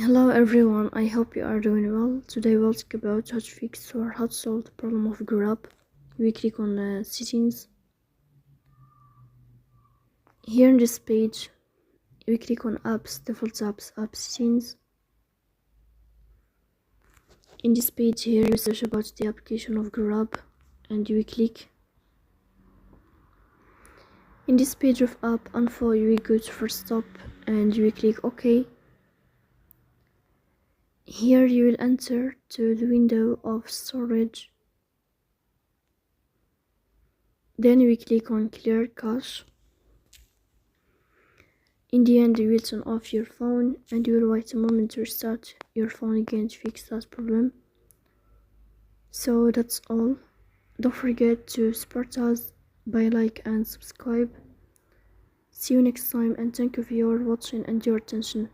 Hello everyone, I hope you are doing well. Today we'll talk about how to fix or how to solve the problem of grub. We click on settings. Here in this page, we click on apps, default apps, app settings. In this page here, you search about the application of grub and you click. In this page of app info, you will go to first stop and you will click OK. Here you will enter to the window of storage. Then we click on clear cache. In the end, you will turn off your phone and you will wait a moment to restart your phone again to fix that problem. So that's all. Don't forget to support us by like and subscribe. See you next time and thank you for your watching and your attention.